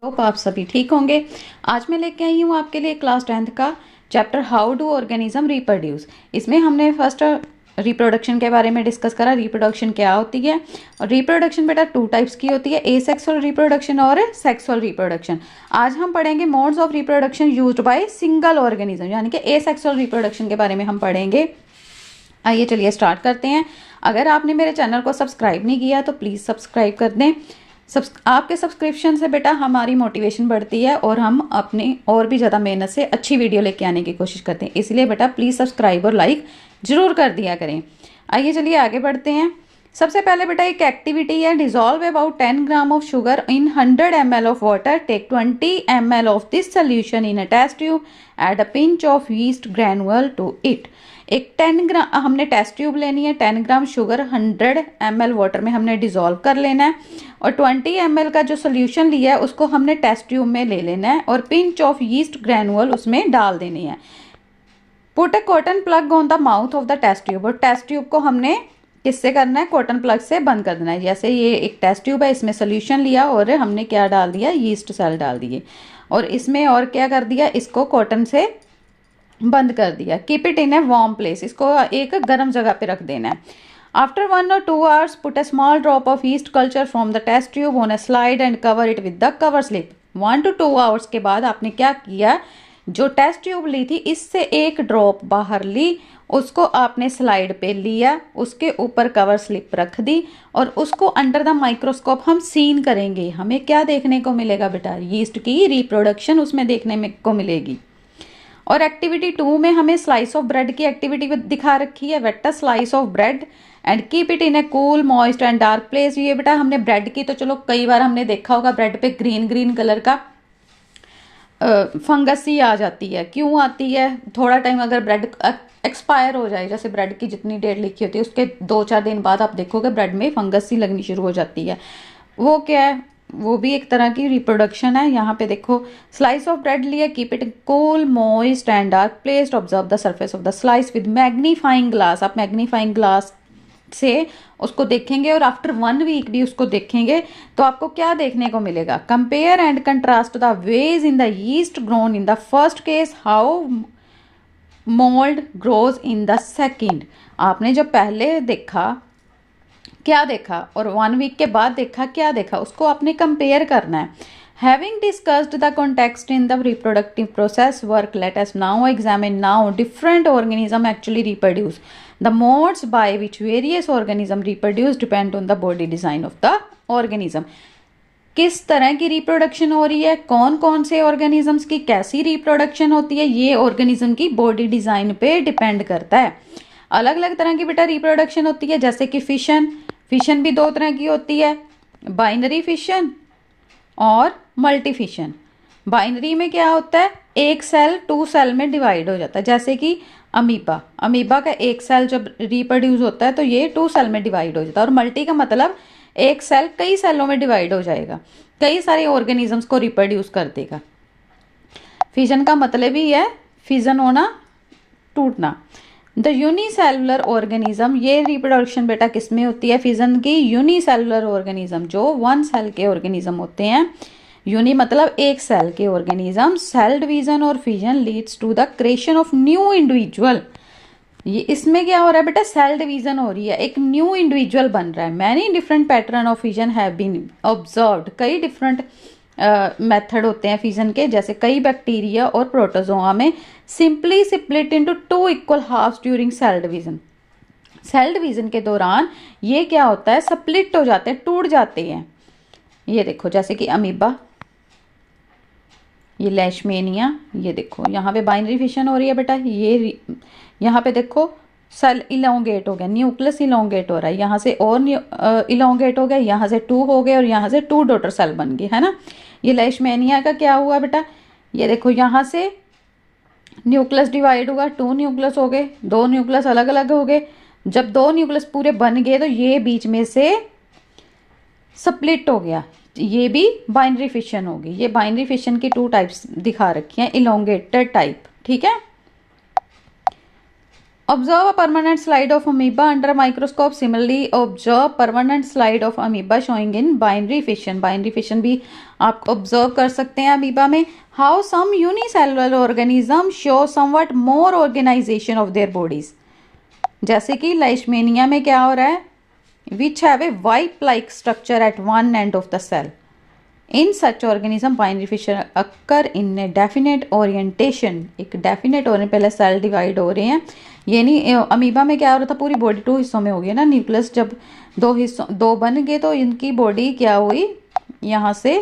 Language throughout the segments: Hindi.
होप आप सभी ठीक होंगे। आज मैं लेके आई हूँ आपके लिए क्लास 10th का chapter how do organism reproduce. इसमें हमने फर्स्ट रिप्रोडक्शन के बारे में डिस्कस करा, रिप्रोडक्शन क्या होती है। और रिप्रोडक्शन बेटा 2 टाइप्स की होती है, एसेक्सुअल रिप्रोडक्शन और सेक्सुअल रिप्रोडक्शन। आज हम पढ़ेंगे modes of reproduction used by single organism, यानी कि एसेक्सुअल रिप्रोडक्शन के बारे में हम पढ़ेंगे। आइए चलिए स्टार्ट करते हैं। अगर आपने मेरे चैनल को सब्सक्राइब नहीं किया तो प्लीज़ सब्सक्राइब कर दें। आपके सब्सक्रिप्शन से बेटा हमारी मोटिवेशन बढ़ती है और हम अपने और भी ज़्यादा मेहनत से अच्छी वीडियो लेके आने की कोशिश करते हैं, इसलिए बेटा प्लीज़ सब्सक्राइब और लाइक ज़रूर कर दिया करें। आइए चलिए आगे बढ़ते हैं। सबसे पहले बेटा एक एक्टिविटी है, dissolve about 10 gram of sugar in 100 ml of water, take 20 ml of this solution in a test tube, add a pinch of yeast granule to it. एक 10 ग्राम हमने टेस्ट ट्यूब लेनी है, 10 ग्राम शुगर 100 ml वाटर में हमने डिजोल्व कर लेना है और 20 ml का जो सोल्यूशन लिया है उसको हमने टेस्ट ट्यूब में ले लेना है और पिंच ऑफ यीस्ट ग्रैनुअल उसमें डाल देनी है। Put a cotton plug on the mouth of the test tube, और टेस्ट ट्यूब को हमने किससे करना है, कॉटन प्लग से बंद कर देना है। जैसे ये एक टेस्ट ट्यूब है, इसमें सोल्यूशन लिया और हमने क्या डाल दिया, यीस्ट सेल डाल दिए और इसमें और क्या कर दिया, इसको कॉटन से बंद कर दिया। Keep it in a warm place, इसको एक गर्म जगह पे रख देना है। After 1 or 2 hours put a small drop of yeast culture from the test tube on a slide and cover it with the cover slip. 1 to 2 hours के बाद आपने क्या किया, जो टेस्ट ट्यूब ली थी इससे एक ड्रॉप बाहर ली, उसको आपने स्लाइड पे लिया, उसके ऊपर कवर स्लिप रख दी और उसको अंडर द माइक्रोस्कोप हम सीन करेंगे। हमें क्या देखने को मिलेगा बेटा, यीस्ट की रिप्रोडक्शन उसमें देखने को मिलेगी। और एक्टिविटी 2 में हमें स्लाइस ऑफ ब्रेड की एक्टिविटी दिखा रखी है। Wet a slice of bread and keep it in a cool moist and dark place. ये बेटा हमने ब्रेड की तो चलो कई बार हमने देखा होगा, ब्रेड पे ग्रीन ग्रीन कलर का फंगस ही आ जाती है। क्यों आती है, थोड़ा टाइम अगर ब्रेड एक्सपायर हो जाए, जैसे ब्रेड की जितनी डेट लिखी होती है उसके 2-4 दिन बाद आप देखोगे ब्रेड में फंगस सी लगनी शुरू हो जाती है। वो क्या है, वो भी एक तरह की रिप्रोडक्शन है। यहाँ पे देखो स्लाइस ऑफ ब्रेड लिया, keep it cool moist and dark placed, observe the surface of the slice with magnifying glass. आप मैग्नीफाइंग ग्लास से उसको देखेंगे और आफ्टर 1 week भी उसको देखेंगे तो आपको क्या देखने को मिलेगा, compare and contrast the ways in the yeast grown in the first case, how mould grows in the second. आपने जो पहले देखा क्या देखा और 1 week के बाद देखा क्या देखा, उसको आपने कंपेयर करना है। Having discussed the context in the reproductive process work, let us now examine now different organism actually reproduce. The modes by which various organism reproduce depend on the body design of the organism. किस तरह की रिप्रोडक्शन हो रही है, कौन कौन से ऑर्गेनिजम्स की कैसी रिप्रोडक्शन होती है, ये ऑर्गेनिज्म की बॉडी डिजाइन पे डिपेंड करता है। अलग अलग तरह की बेटा रिप्रोडक्शन होती है, जैसे कि फिशन। फिशन भी 2 तरह की होती है, बाइनरी फिशन और मल्टी फिशन। बाइनरी में क्या होता है, एक सेल 2 सेल में डिवाइड हो जाता है, जैसे कि अमीबा। अमीबा का एक सेल जब रिप्रोड्यूस होता है तो ये 2 सेल में डिवाइड हो जाता है। और मल्टी का मतलब एक सेल कई सेलों में डिवाइड हो जाएगा, कई सारे ऑर्गेनिजम्स को रिप्रोड्यूस कर देगा। फिजन का मतलब ही है फिजन होना, टूटना। द यूनिसेलुलर ऑर्गेनिज्म, ये रिप्रोडक्शन बेटा किसमें होती है, फिजन की। यूनिसेलुलर ऑर्गेनिज्म जो 1 सेल के ऑर्गेनिज्म होते हैं, यूनि मतलब एक सेल के ऑर्गेनिज्म। सेल डिवीजन और fission leads to the creation of new individual. ये इसमें क्या हो रहा है बेटा, सेल डिवीजन हो रही है, एक न्यू इंडिविजुअल बन रहा है। Many different pattern of fission have been observed, कई डिफरेंट मेथड होते हैं फिजन के, जैसे कई बैक्टीरिया और प्रोटोजोआ में simply split into 2 equal halves during cell division. Cell division के दौरान ये क्या होता है, स्प्लिट हो जाते हैं, टूट जाते हैं। ये देखो जैसे कि अमीबा, ये लेशमेनिया, ये देखो यहाँ पे बाइनरी फिशन हो रही है बेटा। ये यहाँ पे देखो सेल इलोंगेट हो गया, न्यूक्लियस इलोंगेट हो रहा है, यहाँ से और इलोंगेट हो गया, यहाँ से 2 हो गए और यहाँ से 2 डॉटर सेल बन गए, है ना। ये लेशमेनिया का क्या हुआ बेटा, ये देखो यहाँ से न्यूक्लियस डिवाइड हुआ, 2 न्यूक्लियस हो गए, 2 न्यूक्लियस अलग अलग हो गए। जब 2 न्यूक्लियस पूरे बन गए तो ये बीच में से स्प्लिट हो गया, ये भी बाइनरी फिशन होगी। ये बाइनरी फिशन की 2 टाइप्स दिखा रखी हैं, इलोंगेटेड टाइप, ठीक है। Observe a permanent slide of amoeba under a microscope. Similarly, observe permanent slide of amoeba showing in binary fission. Binary fission भी आप observe कर सकते हैं amoeba में. How some unicellular organisms show somewhat more organization of their bodies. जैसे कि leishmania में क्या हो रहा है? Which have a wipe-like structure at one end of the cell. In such organism binary fission occur in a definite orientation. एक definite और पहले सेल डिवाइड हो रहे हैं. ये नहीं अमीबा में क्या हो रहा था, पूरी बॉडी 2 हिस्सों में हो गई ना. न्यूक्लियस जब 2 बन गए तो इनकी बॉडी क्या हुई, यहाँ से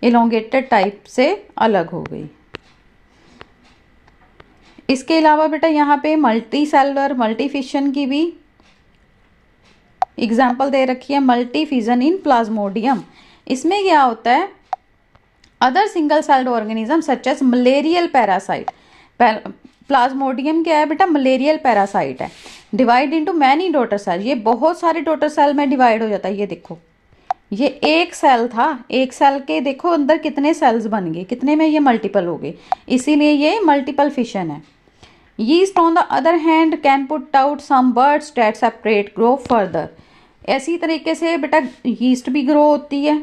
इलोंगेटेड टाइप से अलग हो गई. इसके अलावा बेटा यहाँ पे मल्टी सेलुलर मल्टी फिशन की भी एग्जाम्पल दे रखी है. Multi fission in Plasmodium. इसमें क्या होता है, other single celled organism such as malarial parasite. Plasmodium क्या है बेटा, मलेरियल पैरासाइट है. Divide into many daughter cell. ये बहुत सारे डॉटर सेल में डिवाइड हो जाता है. ये देखो, ये एक सेल था, एक सेल के देखो अंदर कितने सेल्स बन गए, कितने में ये मल्टीपल हो गए, इसीलिए ये मल्टीपल फिशन है. Yeast on the other hand can put out some buds that separate grow further. ऐसी तरीके से बेटा यीस्ट भी ग्रो होती है.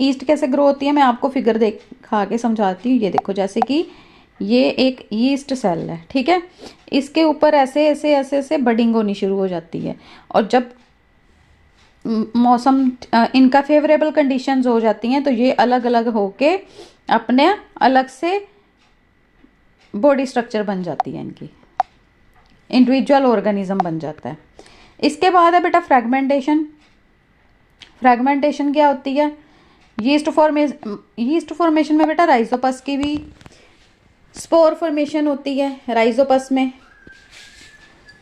ईस्ट कैसे ग्रो होती है मैं आपको फिगर दिखा के समझाती हूँ. ये देखो, जैसे कि ये एक यीस्ट सेल है, ठीक है. इसके ऊपर ऐसे ऐसे ऐसे ऐसे बडिंग होनी शुरू हो जाती है, और जब मौसम इनका फेवरेबल कंडीशंस हो जाती हैं तो ये अलग अलग होके अपने अलग से बॉडी स्ट्रक्चर बन जाती है, इनकी इंडिविजुअल ऑर्गेनिज्म बन जाता है. इसके बाद है बेटा फ्रेगमेंटेशन. फ्रेगमेंटेशन क्या होती है, यीस्ट फॉर्मेशन में बेटा राइजोपस की भी स्पोर फॉर्मेशन होती है. राइजोपस में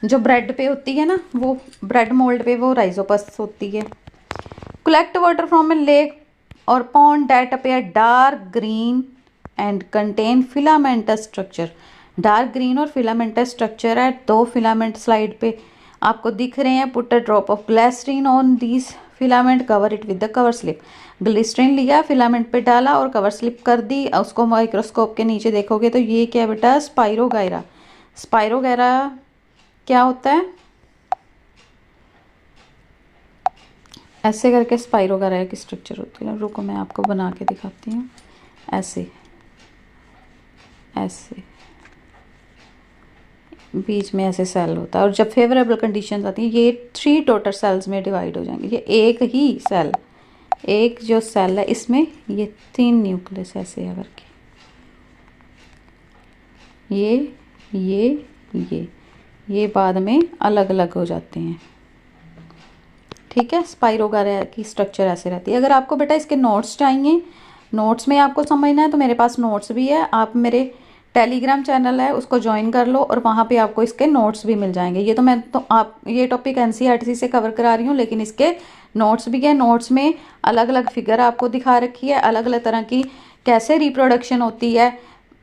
जो ब्रेड पे होती है ना, वो ब्रेड मोल्ड पे वो राइजोपस होती है. Collect water from a lake और pond that appear dark green and contain filamentous structure. Dark green और फिलामेंटस स्ट्रक्चर है. 2 फिलामेंट स्लाइड पे आपको दिख रहे हैं. Put a drop of glycerine on this filament, cover it with the cover slip. Glycerine लिया, फिलामेंट पे डाला और कवर स्लिप कर दी. उसको माइक्रोस्कोप के नीचे देखोगे तो ये क्या बेटा, स्पाइरोगायरा. स्पाइरोगायरा क्या होता है, ऐसे करके स्पाइरोगायरा की स्ट्रक्चर होती है. रुको मैं आपको बना के दिखाती हूँ. ऐसे ऐसे बीच में ऐसे सेल होता है, और जब फेवरेबल कंडीशंस आती हैं ये 3 टोटल सेल्स में डिवाइड हो जाएंगे. ये एक ही सेल, एक जो सेल है इसमें ये 3 न्यूक्लियस ऐसे है करके, ये बाद में अलग अलग हो जाते हैं, ठीक है. स्पाइरोगायरा की स्ट्रक्चर ऐसे रहती है. अगर आपको बेटा इसके नोट्स चाहिए, नोट्स में आपको समझना है तो मेरे पास नोट्स भी है. आप मेरे टेलीग्राम चैनल है उसको ज्वाइन कर लो और वहाँ पे आपको इसके नोट्स भी मिल जाएंगे. ये तो मैं तो आप ये टॉपिक एनसीईआरटी से कवर करा रही हूँ, लेकिन इसके नोट्स भी है. नोट्स में अलग अलग फिगर आपको दिखा रखी है, अलग अलग तरह की कैसे रिप्रोडक्शन होती है,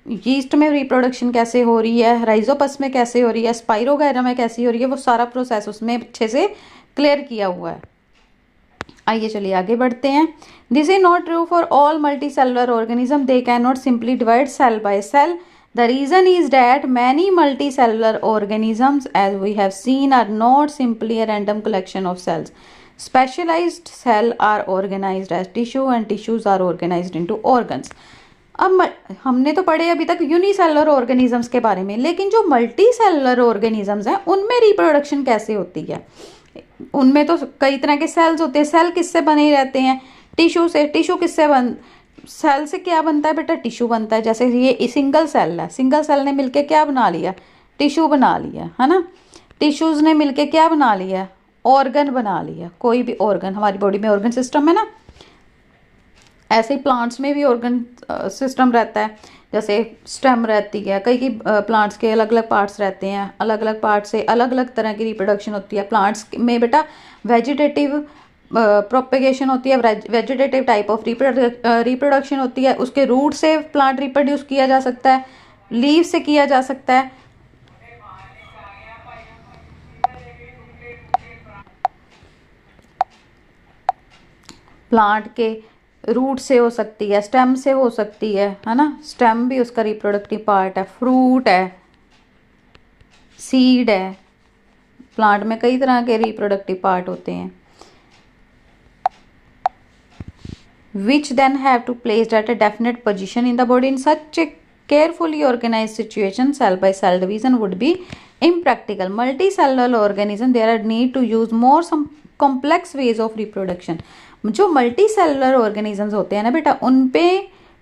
यीस्ट में रिप्रोडक्शन कैसे हो रही है, राइजोपस में कैसे हो रही है, स्पाइरोगायरा में कैसी हो रही है, वो सारा प्रोसेस उसमें अच्छे से क्लियर किया हुआ है. आइए चलिए आगे बढ़ते हैं. This is not true for all multi cellular organism. They can not simply divide cell by cell. The reason is that many multicellular organisms, as we have seen, are not simply a random collection of cells. Specialized cells are organized as tissue and tissues are organized into organs. अब हमने तो पढ़े अभी तक यूनिसेलुलर ऑर्गेनिजम्स के बारे में, लेकिन जो मल्टी सेलुलर ऑर्गेनिजम्स हैं उनमें रिप्रोडक्शन कैसे होती है. उनमें तो कई तरह के सेल्स होते हैं. सेल किससे बने रहते हैं, टिश्यू से. टिश्यू किससे सेल से क्या बनता है बेटा, टिश्यू बनता है. जैसे ये सिंगल सेल है, सिंगल सेल ने मिलके क्या बना लिया, टिश्यू बना लिया, है ना. टिश्यूज ने मिलके क्या बना लिया, ऑर्गन बना लिया. कोई भी ऑर्गन, हमारी बॉडी में ऑर्गन सिस्टम है ना, ऐसे ही प्लांट्स में भी ऑर्गन सिस्टम रहता है. जैसे स्टेम रहती है, कई प्लांट्स के अलग अलग पार्ट्स रहते हैं, अलग अलग पार्ट से अलग अलग तरह की रिप्रोडक्शन होती है. प्लांट्स में बेटा वेजिटेटिव प्रोपेगेशन होती है, वेजिटेटिव टाइप ऑफ रिप्रोडक्शन होती है. उसके रूट से प्लांट रिप्रोड्यूस किया जा सकता है, लीव से किया जा सकता है. प्लांट के रूट से हो सकती है, स्टेम से हो सकती है ना. स्टेम भी उसका रिप्रोडक्टिव पार्ट है. फ्रूट है, सीड है, प्लांट में कई तरह के रिप्रोडक्टिव पार्ट होते हैं, which then have to placed at a definite position in the body. In such a carefully organized situation, cell by cell division would be impractical. Multicellular organism, there are need to use more some complex ways of reproduction. जो मल्टी सेलुलर ऑर्गेनिजम्स होते हैं ना बेटा, उन पे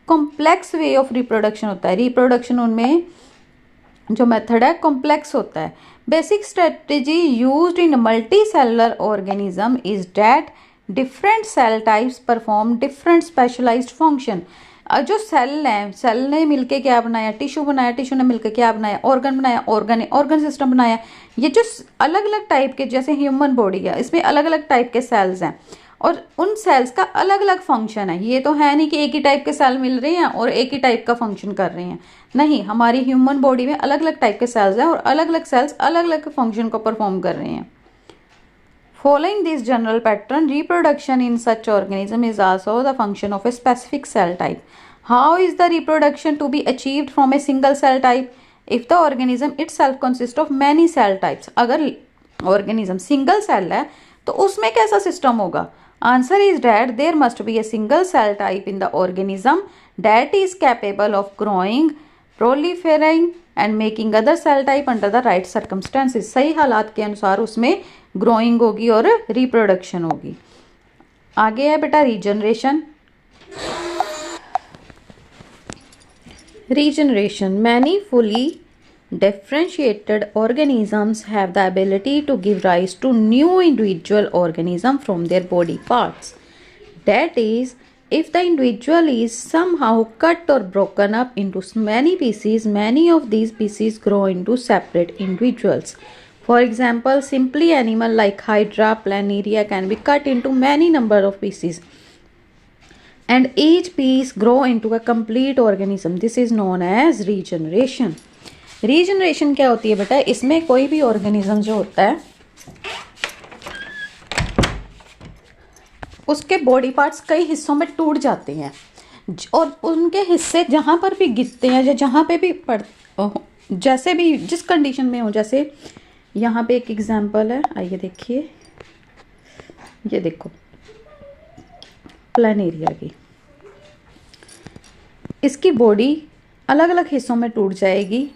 कॉम्प्लेक्स वे ऑफ रिप्रोडक्शन होता है। रिप्रोडक्शन उनमें जो मेथड है कॉम्प्लेक्स होता है। Basic strategy used in multi cellular organism is that different cell types perform different specialized function. जो सेल है, सेल ने मिलके क्या बनाया, टिश्यू बनाया, टिश्यू ने मिलके क्या बनाया, ऑर्गन बनाया, ऑर्गन सिस्टम बनाया। ये जो अलग अलग टाइप के, जैसे ह्यूमन बॉडी है, इसमें अलग अलग टाइप के सेल्स हैं और उन सेल्स का अलग अलग फंक्शन है। ये तो है नहीं कि एक ही टाइप के सेल मिल रहे हैं और एक ही टाइप का फंक्शन कर रहे हैं, नहीं, हमारी ह्यूमन बॉडी में अलग अलग टाइप के सेल्स हैं और अलग अलग सेल्स अलग अलग फंक्शन को परफॉर्म कर रहे हैं। Following this general pattern, reproduction in such organism is also the function of a specific cell type. How is the reproduction to be achieved from a single cell type if the organism itself consists of many cell types? अगर organism single cell है तो उसमें कैसा system होगा? Answer is that there must be a single cell type in the organism that is capable of growing, proliferating and making other cell type under the right circumstances. सही हालात के अनुसार उसमें ग्रोइंग होगी और रिप्रोडक्शन होगी। आगे है बेटा regeneration. Regeneration. Many fully differentiated organisms have the ability to give rise to new individual organisms from their body parts. That is, if the individual is somehow cut or broken up into many pieces, many of these pieces grow into separate individuals. For example, simply animal like Hydra, Planaria can be cut into many number of pieces and each piece grow into a complete organism. This is known as regeneration. Regeneration क्या होती है बेटा, इसमें कोई भी organism जो होता है उसके बॉडी पार्ट्स कई हिस्सों में टूट जाते हैं और उनके हिस्से जहाँ पर भी गिरते हैं या जहाँ पे भी जैसे भी जिस कंडीशन में हो, जैसे यहाँ पे एक एग्जांपल है, आइए देखिए, ये देखो प्लानेरिया की, इसकी बॉडी अलग अलग हिस्सों में टूट जाएगी,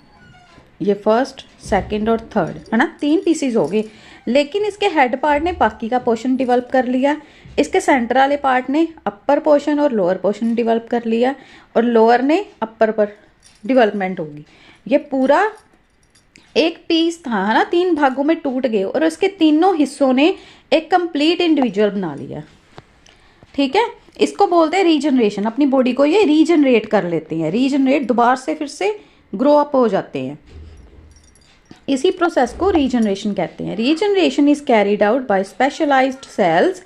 ये फर्स्ट, सेकंड और थर्ड है ना, 3 पीसीज हो गए। लेकिन इसके हेड पार्ट ने बाकी का पोर्शन डेवलप कर लिया, इसके सेंटर वाले पार्ट ने अपर पोर्शन और लोअर पोर्शन डेवलप कर लिया और लोअर ने अपर पर डेवलपमेंट होगी। ये पूरा एक पीस था है ना, 3 भागों में टूट गए और उसके तीनों हिस्सों ने एक कंप्लीट इंडिविजुअल बना लिया। ठीक है, इसको बोलते हैं रीजनरेशन। अपनी बॉडी को ये रीजनरेट कर लेते हैं, रीजनरेट दोबारा से फिर से ग्रो अप हो जाते हैं, इसी प्रोसेस को रीजनरेशन कहते हैं। Regeneration is carried out by specialized cells.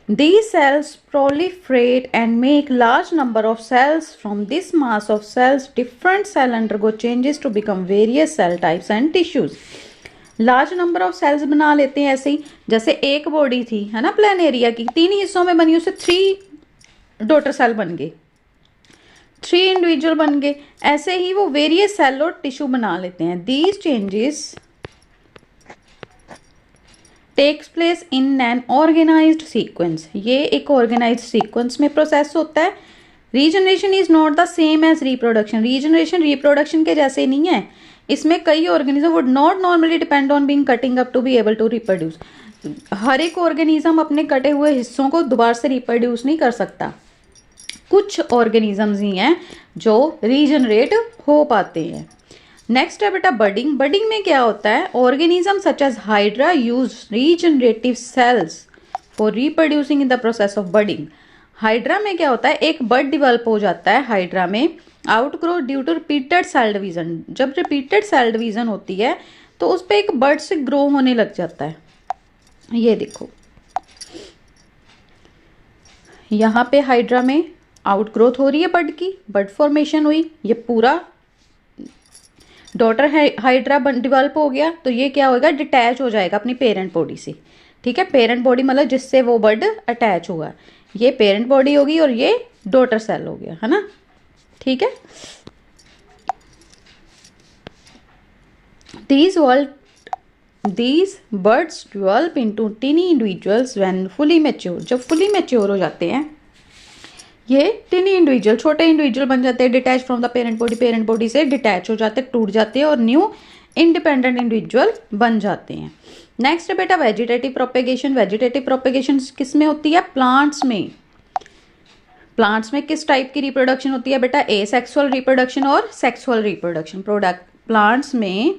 These cells proliferate and make large number of cells. From this mass of cells, different cell undergo changes to become various cell types and tissues. Large number of cells बना लेते हैं ऐसे ही, जैसे एक बॉडी थी है ना प्लानेरिया की, 3 हिस्सों में बनी, उससे 3 डॉटर सेल बन गए, 3 इंडिविजुअल बन गए। ऐसे ही वो वेरियस सेल और टिश्यू बना लेते हैं। These changes takes place in an organized sequence. ये एक ऑर्गेनाइज्ड सीक्वेंस में प्रोसेस होता है। Regeneration is not the same as reproduction. Regeneration reproduction के जैसे नहीं है, इसमें कई organism would not normally depend on being cutting up to be able to reproduce. हर एक ऑर्गेनिज्म अपने कटे हुए हिस्सों को दोबारा से रिप्रोड्यूस नहीं कर सकता। कुछ ऑर्गेनिजम्स ही हैं जो रीजनरेट हो पाते हैं। नेक्स्ट है बेटा बडिंग। बडिंग में क्या होता है, organism such as Hydra use regenerative cells for reproducing in the process of budding. Hydra में क्या होता है, एक बड डेवलप हो जाता है हाइड्रा में, outgrow due to repeated cell division. जब रिपीटेड सेल डिवीजन होती है तो उस पर एक बड से ग्रो होने लग जाता है। ये देखो यहाँ पे हाइड्रा में आउटग्रोथ हो रही है बड की, बड फॉर्मेशन हुई, ये पूरा डॉटर हाइड्रा डेवलप हो गया तो ये क्या होगा, डिटैच हो जाएगा अपनी पेरेंट बॉडी से। ठीक है, पेरेंट बॉडी मतलब जिससे वो बड अटैच हुआ, ये पेरेंट बॉडी होगी और ये डॉटर सेल हो गया है ना। ठीक है, these birds develop into टिनी individuals when fully mature. जब फुली मैच्योर हो जाते हैं ये टिनी इंडिविजुअल, छोटे इंडिविजुअल बन जाते हैं, detach from the parent body से डिटैच हो जाते हैं, टूट जाते हैं और न्यू इंडिपेंडेंट इंडिविजुअल बन जाते हैं। नेक्स्ट है बेटा वेजिटेटिव प्रोपेगेशन। वेजिटेटिव प्रोपेगेशन किस में होती है? प्लांट्स में। प्लांट्स में किस टाइप की रिप्रोडक्शन होती है बेटा? एसेक्सुअल रिप्रोडक्शन और सेक्सुअल रिप्रोडक्शन। प्लांट्स में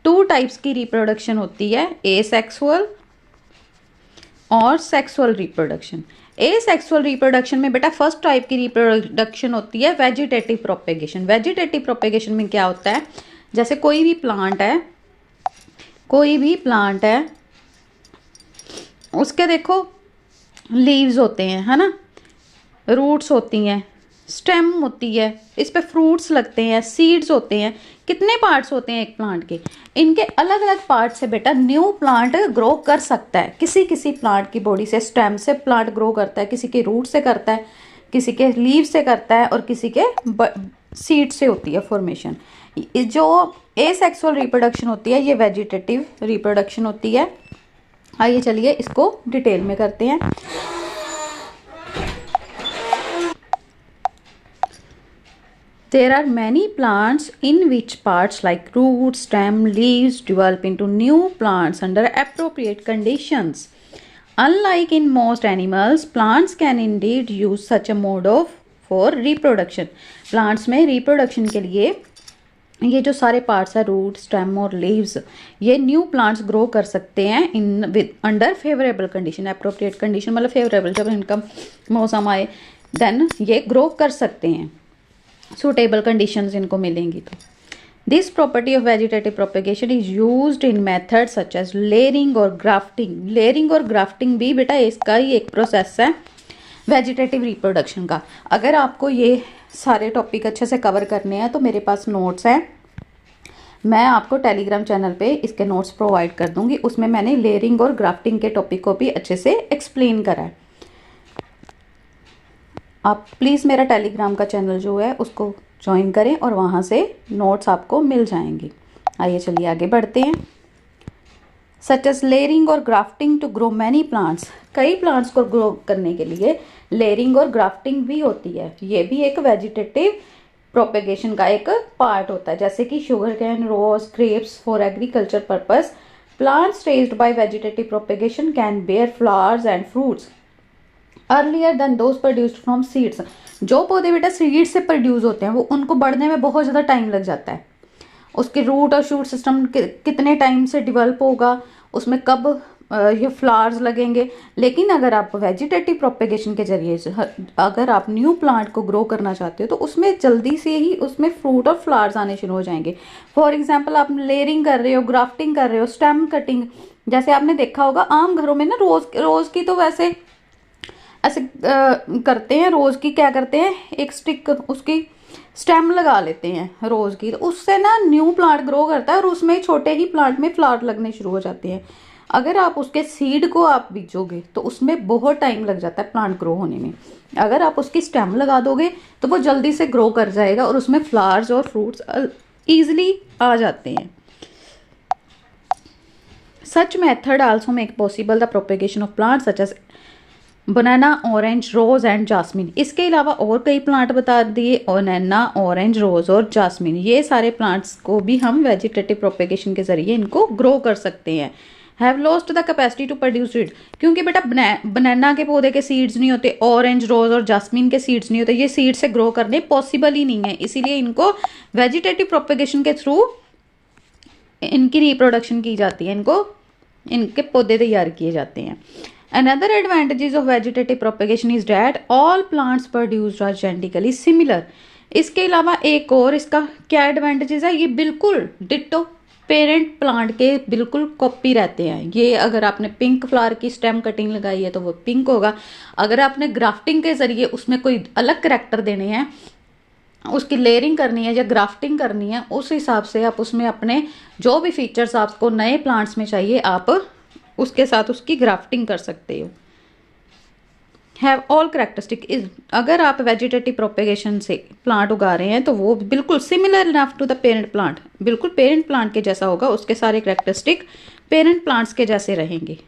2 टाइप्स की रिप्रोडक्शन होती है, एसेक्सुअल और सेक्सुअल रिप्रोडक्शन। एसेक्सुअल रिप्रोडक्शन में बेटा फर्स्ट टाइप की रिप्रोडक्शन होती है वेजिटेटिव प्रोपेगेशन। वेजिटेटिव प्रोपेगेशन में क्या होता है, जैसे कोई भी प्लांट है उसके देखो लीव्स होते हैं, है ना, रूट्स होती हैं, स्टेम होती है, इस पे फ्रूट्स लगते हैं, सीड्स होते हैं। कितने पार्ट्स होते हैं एक प्लांट के? इनके अलग अलग पार्ट से बेटा न्यू प्लांट ग्रो कर सकता है। किसी किसी प्लांट की बॉडी से, स्टेम से प्लांट ग्रो करता है, किसी के रूट से करता है, किसी के लीव से करता है और किसी के सीड से होती है फॉर्मेशन। जो एसेक्सुअल रिप्रोडक्शन होती है ये वेजिटेटिव रिप्रोडक्शन होती है। आइए चलिए इसको डिटेल में करते हैं। There are many plants in which parts like roots, stem, leaves develop into new plants under appropriate conditions. Unlike in most animals, plants can indeed use such a mode for reproduction. Plants में reproduction के लिए ये जो सारे पार्ट्स है, रूट, स्टेम और लीव्स, ये न्यू प्लांट्स ग्रो कर सकते हैं in with under favourable condition. Appropriate condition मतलब फेवरेबल, जब इनका मौसम आए देन ये ग्रो कर सकते हैं, सुटेबल कंडीशंस इनको मिलेंगी तो। This property of vegetative propagation is used in method such as layering और ग्राफ्टिंग। लेयरिंग और ग्राफ्टिंग भी बेटा इसका ही एक प्रोसेस है वेजिटेटिव रिप्रोडक्शन का। अगर आपको ये सारे टॉपिक अच्छे से कवर करने हैं तो मेरे पास नोट्स हैं, मैं आपको टेलीग्राम चैनल पे इसके नोट्स प्रोवाइड कर दूंगी। उसमें मैंने लेयरिंग और ग्राफ्टिंग के टॉपिक को भी अच्छे से एक्सप्लेन करा है। आप प्लीज़ मेरा टेलीग्राम का चैनल जो है उसको ज्वाइन करें और वहाँ से नोट्स आपको मिल जाएंगे। आइए चलिए आगे बढ़ते हैं। सच एज लेयरिंग और grafting to grow many plants. कई प्लांट्स को ग्रो करने के लिए लेयरिंग और ग्राफ्टिंग भी होती है। ये भी एक वेजिटेटिव प्रोपेगेशन का एक पार्ट होता है। जैसे कि sugar cane, rose, grapes for agriculture purpose. Plants raised by vegetative propagation can bear flowers and fruits earlier than those produced from seeds. जो पौधे बेटा सीड से प्रोड्यूस होते हैं वो उनको बढ़ने में बहुत ज़्यादा टाइम लग जाता है। उसके रूट और शूट सिस्टम कितने टाइम से डेवलप होगा, उसमें कब ये फ्लावर्स लगेंगे। लेकिन अगर आप वेजिटेटिव प्रोपेगेशन के जरिए से अगर आप न्यू प्लांट को ग्रो करना चाहते हो तो उसमें जल्दी से ही उसमें फ्रूट और फ्लावर्स आने शुरू हो जाएंगे। फॉर एग्जाम्पल आप लेयरिंग कर रहे हो, ग्राफ्टिंग कर रहे हो, स्टेम कटिंग, जैसे आपने देखा होगा आम घरों में ना रोज की तो वैसे ऐसे करते हैं। रोज की क्या करते हैं, एक स्टिक उसकी स्टेम लगा लेते हैं रोज की, तो उससे ना न्यू प्लांट ग्रो करता है और उसमें छोटे ही प्लांट में फ्लावर लगने शुरू हो जाते हैं। अगर आप उसके सीड को आप बीजोगे तो उसमें बहुत टाइम लग जाता है प्लांट ग्रो होने में। अगर आप उसकी स्टेम लगा दोगे तो वो जल्दी से ग्रो कर जाएगा और उसमें फ्लावर्स और फ्रूट्स ईजिली आ जाते हैं। Such method also make possible the propagation of plant such as banana, orange, rose and jasmine. इसके अलावा और कई प्लांट बता दिए, बनाना, ऑरेंज, रोज और जास्मिन। ये सारे प्लांट्स को भी हम वेजिटेटिव प्रोपेगेशन के जरिए इनको ग्रो कर सकते हैं। Have lost the capacity to produce seed. क्योंकि बेटा बनाना के पौधे के सीड्स नहीं होते, ऑरेंज, रोज और जास्मिन के सीड्स नहीं होते, ये सीड से ग्रो करने पॉसिबल ही नहीं है। इसीलिए इनको वेजिटेटिव प्रोपेगेशन के थ्रू इनकी रिप्रोडक्शन की जाती है, इनके पौधे तैयार किए जाते हैं। Another advantages of vegetative propagation is that all plants produced are genetically similar. इसके अलावा एक और इसका क्या एडवांटेजेस है, ये बिल्कुल डिट्टो पेरेंट प्लांट के बिल्कुल कॉपी रहते हैं। ये अगर आपने पिंक फ्लावर की स्टेम कटिंग लगाई है तो वो पिंक होगा। अगर आपने ग्राफ्टिंग के जरिए उसमें कोई अलग करेक्टर देने हैं, उसकी लेयरिंग करनी है या ग्राफ्टिंग करनी है, उस हिसाब से आप उसमें अपने जो भी फीचर्स आपको नए प्लांट्स में चाहिए आप उसके साथ उसकी ग्राफ्टिंग कर सकते हो। हैव ऑल करेक्टरिस्टिक इज, अगर आप वेजिटेटिव प्रोपेगेशन से प्लांट उगा रहे हैं तो वो बिल्कुल similar enough to the parent plant, बिल्कुल पेरेंट प्लांट के जैसा होगा, उसके सारे करेक्टरिस्टिक पेरेंट प्लांट्स के जैसे रहेंगे।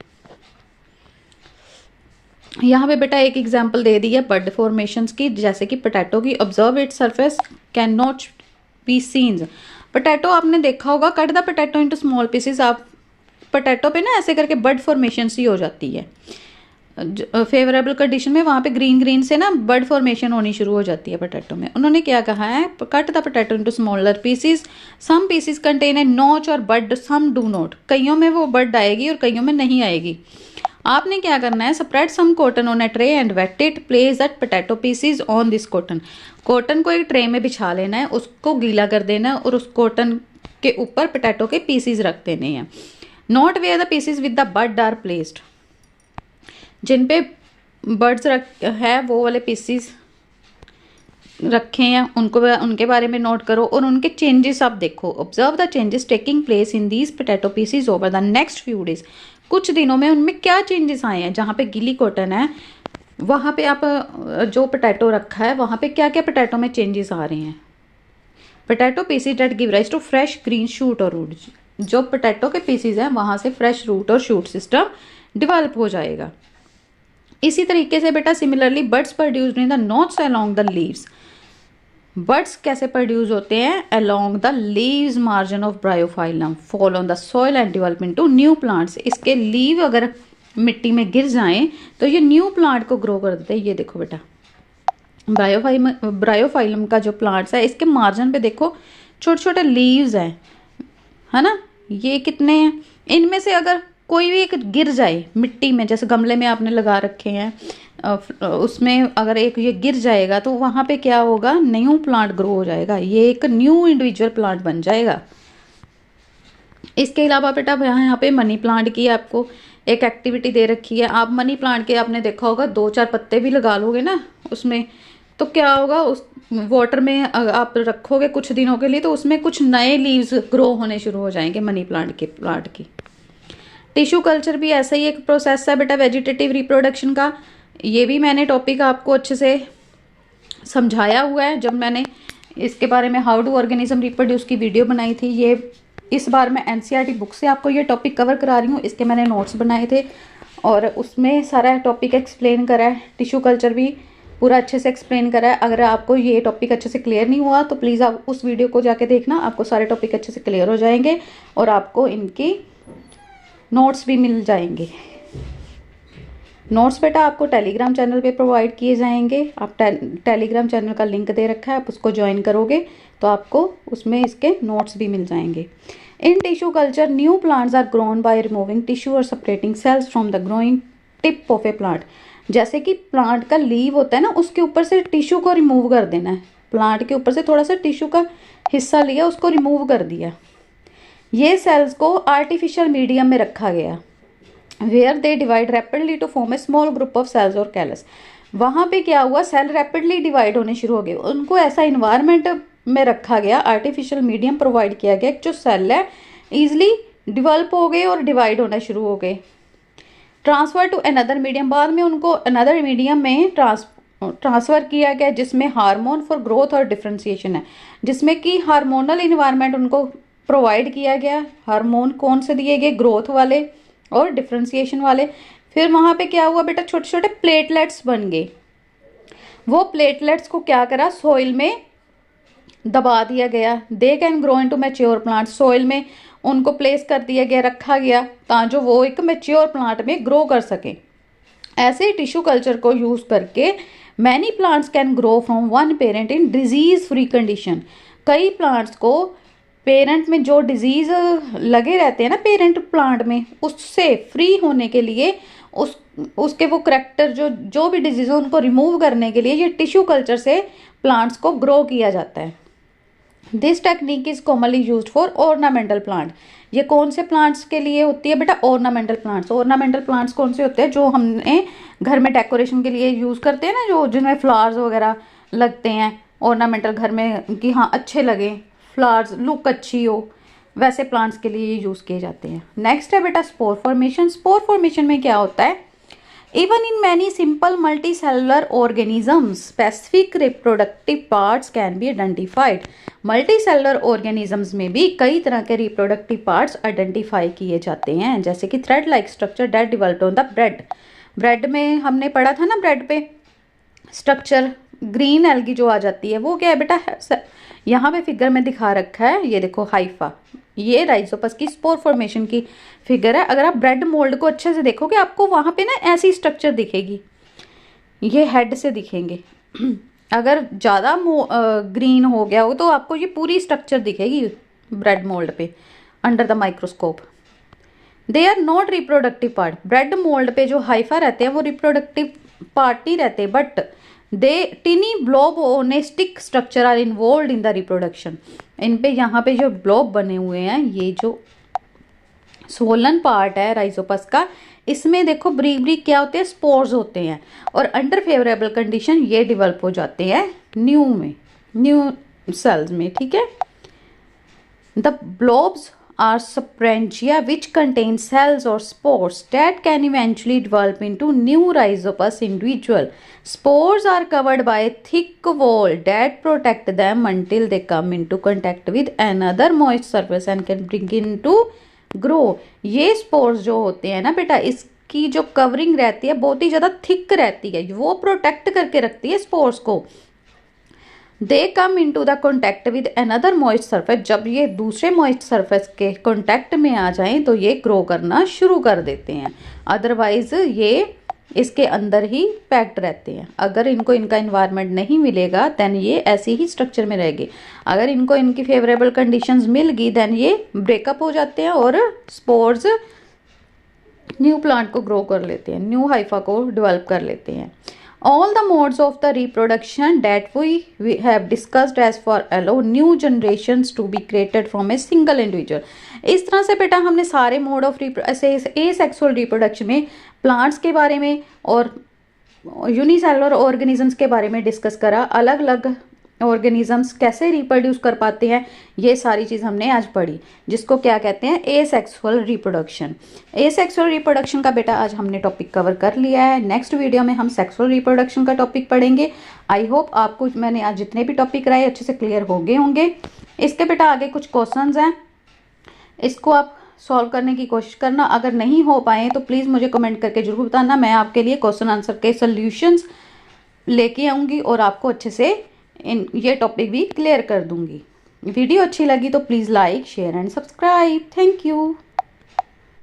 यहाँ पे बेटा एक एग्जांपल दे दी है बड फॉर्मेशंस की, जैसे कि पोटैटो की, observe it surface can not be scenes. Potato आपने देखा होगा, cut the potato into small pieces, आप पोटैटो पे ना ऐसे करके बड फॉर्मेशन ही हो जाती है। फेवरेबल कंडीशन में वहाँ पे ग्रीन ग्रीन से ना बड फॉर्मेशन होनी शुरू हो जाती है पोटैटो में। उन्होंने क्या कहा है, cut the potato into smaller pieces, some pieces contain a notch और बड, सम डू नॉट, कईयों में वो बड आएगी और कईयों में नहीं आएगी। आपने क्या करना है, spread some cotton on a tray and wet it, place that potato pieces on this cotton. Cotton को एक ट्रे में बिछा लेना है, उसको गीला कर देना है और उस कॉटन के ऊपर पोटैटो के पीसेस रख देने हैं। Note where the pieces with the bud are placed, जिन पे बर्ड्स है वो वाले पीसीस रखे हैं उनको, उनके बारे में नोट करो और उनके चेंजेस आप देखो। Observe the changes taking place in these potato pieces over the next few days, कुछ दिनों में उनमें क्या चेंजेस आए हैं। जहाँ पे गीली कॉटन है वहाँ पे आप जो पोटैटो रखा है वहाँ पे क्या क्या पोटैटो में चेंजेस आ रहे हैं। Potato pieces that give rise to fresh green shoot और रूट, जो पोटैटो के पीसीज हैं वहाँ से फ्रेश रूट और शूट सिस्टम डिवेल्प हो जाएगा। इसी तरीके से बेटा similarly buds produced in the notches along the leaves, buds कैसे प्रोड्यूस होते हैं, along the leaves margin of bryophyllum fall on the soil and develop into new plants. इसके लीव अगर मिट्टी में गिर जाएं तो ये न्यू प्लांट को ग्रो कर देते हैं। ये देखो बेटा ब्रायोफाइलम का जो प्लांट्स है इसके मार्जिन पे देखो छोटे छोटे लीव्स हैं, है ना, ये कितने हैं, इनमें से अगर कोई भी एक गिर जाए मिट्टी में, जैसे गमले में आपने लगा रखे हैं उसमें अगर एक ये गिर जाएगा तो वहाँ पे क्या होगा, न्यू प्लांट ग्रो हो जाएगा, ये एक न्यू इंडिविजुअल प्लांट बन जाएगा। इसके अलावा बेटा यहाँ पे मनी प्लांट की आपको एक एक्टिविटी दे रखी है। आप मनी प्लांट के आपने देखा होगा 2-4 पत्ते भी लगा लोगे ना उसमें, तो क्या होगा, उस वाटर में आप रखोगे कुछ दिनों के लिए तो उसमें कुछ नए लीव्स ग्रो होने शुरू हो जाएंगे मनी प्लांट की। टिश्यू कल्चर भी ऐसा ही एक प्रोसेस है बेटा वेजिटेटिव रिप्रोडक्शन का। ये भी मैंने टॉपिक आपको अच्छे से समझाया हुआ है जब मैंने इसके बारे में हाउ डू ऑर्गेनिज्म रिप्रोड्यूस की वीडियो बनाई थी। ये इस बार मैं एनसीईआरटी बुक से आपको ये टॉपिक कवर करा रही हूँ, इसके मैंने नोट्स बनाए थे और उसमें सारा टॉपिक एक्सप्लेन करा है। टिश्यू कल्चर भी पूरा अच्छे से एक्सप्लेन करा है। अगर आपको ये टॉपिक अच्छे से क्लियर नहीं हुआ तो प्लीज़ आप उस वीडियो को जाके देखना, आपको सारे टॉपिक अच्छे से क्लियर हो जाएंगे और आपको इनकी नोट्स भी मिल जाएंगे। नोट्स बेटा आपको टेलीग्राम चैनल पे प्रोवाइड किए जाएंगे। आप टेलीग्राम चैनल का लिंक दे रखा है, आप उसको ज्वाइन करोगे तो आपको उसमें इसके नोट्स भी मिल जाएंगे। In tissue culture new plants are grown by removing tissue और separating cells from the growing tip of a plant. जैसे कि प्लांट का लीव होता है ना, उसके ऊपर से टिश्यू को रिमूव कर देना है। प्लांट के ऊपर से थोड़ा सा टिश्यू का हिस्सा लिया, उसको रिमूव कर दिया। ये सेल्स को आर्टिफिशियल मीडियम में रखा गया where they divide rapidly to form a small group of cells और कैलस। वहाँ पे क्या हुआ, सेल रैपिडली डिवाइड होने शुरू हो गए। उनको ऐसा इन्वायरमेंट में रखा गया, आर्टिफिशियल मीडियम प्रोवाइड किया गया, जो सेल है ईजिली डिवेल्प हो गए और डिवाइड होना शुरू हो गए। ट्रांसफर टू अनदर मीडियम, बाद में उनको अनदर मीडियम में ट्रांसफ़र किया गया जिसमें हार्मोन फॉर ग्रोथ और डिफ्रेंसिएशन है, जिसमें कि हार्मोनल इन्वायरमेंट उनको प्रोवाइड किया गया। हार्मोन कौन से दिए गए, ग्रोथ वाले और डिफ्रेंसिएशन वाले। फिर वहाँ पे क्या हुआ बेटा, छोटे छोटे प्लेटलेट्स बन गए। वो प्लेटलेट्स को क्या करा, सॉइल में दबा दिया गया। They can grow into mature plant, soil में उनको प्लेस कर दिया गया, रखा गया ताकि वो एक मैच्योर प्लांट में ग्रो कर सके। ऐसे टिश्यू कल्चर को यूज करके many plants can grow from one parent in disease free condition. कई प्लांट्स को पेरेंट में जो डिजीज लगे रहते हैं ना पेरेंट प्लांट में, उससे फ्री होने के लिए उसके वो करैक्टर जो भी डिजीज है उनको रिमूव करने के लिए ये टिश्यू कल्चर से प्लांट्स को ग्रो किया जाता है। This technique is commonly used for ornamental plant. ये कौन से प्लांट्स के लिए होती है बेटा, ऑर्नामेंटल प्लांट्स। ऑर्नामेंटल प्लांट्स कौन से होते हैं, जो हमने घर में डेकोरेशन के लिए यूज करते हैं ना, जो जिनमें फ्लावर्स वगैरह लगते हैं ऑर्नामेंटल, घर में कि हाँ अच्छे लगे, फ्लावर्स लुक अच्छी हो, वैसे प्लांट्स के लिए ये यूज किए जाते हैं। नेक्स्ट है बेटा स्पोर फॉर्मेशन। स्पोर फॉर्मेशन में क्या होता है, Even in many simple multicellular organisms, specific reproductive parts can be identified. Multicellular organisms में भी कई तरह के रिप्रोडक्टिव पार्ट्स आइडेंटिफाई किए जाते हैं, जैसे कि thread like structure that developed on the bread. Bread में हमने पढ़ा था ना, ब्रेड पे स्ट्रक्चर ग्रीन एल्गी जो आ जाती है वो क्या है बेटा, यहाँ पे फिगर में दिखा रखा है, ये देखो हाइफा, ये राइजोपस की स्पोर फॉर्मेशन की फिगर है। अगर आप ब्रेड मोल्ड को अच्छे से देखोगे आपको वहाँ पे ना ऐसी स्ट्रक्चर दिखेगी, ये हेड से दिखेंगे। अगर ज़्यादा ग्रीन हो गया हो तो आपको ये पूरी स्ट्रक्चर दिखेगी ब्रेड मोल्ड पे under the microscope. They are not reproductive part. Bread mould पे जो हाइफा रहते हैं वो रिप्रोडक्टिव पार्ट नहीं रहते, but they tiny blob on a stick structure are involve in the reproduction. इन पे यहाँ पे जो ब्लॉब बने हुए हैं, ये जो सोलन पार्ट है राइजोपस का, इसमें देखो ब्रीक ब्रीक क्या होते हैं, स्पोर्स होते हैं, और अंडर फेवरेबल कंडीशन ये डेवलप हो जाते हैं न्यू सेल्स में, ठीक है। The blobs are sporangia which contain cells or spores that can eventually develop into new rhizopus individual. Spores are covered by a thick wall that protect them until they come into contact with another moist surface and can begin to grow. ये spores जो होते हैं ना बेटा, इसकी जो कवरिंग रहती है बहुत ही ज़्यादा थिक रहती है, वो प्रोटेक्ट करके रखती है स्पोर्स को। They come into the contact with another moist surface. जब ये दूसरे मॉइस्ट सरफेस के कॉन्टैक्ट में आ जाएं तो ये ग्रो करना शुरू कर देते हैं, अदरवाइज ये इसके अंदर ही पैक्ड रहते हैं। अगर इनको इनका इन्वायरमेंट नहीं मिलेगा देन ये ऐसे ही स्ट्रक्चर में रहेगी। अगर इनको इनकी फेवरेबल कंडीशंस मिल गई देन ये ब्रेकअप हो जाते हैं और स्पोर्स न्यू प्लांट को ग्रो कर लेते हैं, न्यू हाइफा को डेवलप कर लेते हैं। All the modes of the reproduction that we have discussed as for allow new generations to be created from a single individual. इस तरह से बेटा हमने सारे मोड ऑफ एसेक्सुअल रिप्रोडक्शन में प्लांट्स के बारे में और यूनिसेलुलर ऑर्गेनिजम्स के बारे में डिस्कस करा। अलग अलग ऑर्गेनिजम्स कैसे रिप्रोड्यूस कर पाते हैं, ये सारी चीज़ हमने आज पढ़ी, जिसको क्या कहते हैं, एसेक्सुअल रिप्रोडक्शन। एसेक्सुअल रिप्रोडक्शन का बेटा आज हमने टॉपिक कवर कर लिया है। नेक्स्ट वीडियो में हम सेक्सुअल रिप्रोडक्शन का टॉपिक पढ़ेंगे। आई होप आपको मैंने आज जितने भी टॉपिक कराए अच्छे से क्लियर हो गए होंगे। इसके बेटा आगे कुछ क्वेश्चंस हैं, इसको आप सॉल्व करने की कोशिश करना। अगर नहीं हो पाए तो प्लीज़ मुझे कमेंट करके जरूर बताना, मैं आपके लिए क्वेश्चन आंसर के सोल्यूशंस लेके आऊँगी और आपको अच्छे से ये टॉपिक भी क्लियर कर दूंगी। वीडियो अच्छी लगी तो please like share and subscribe. Thank you.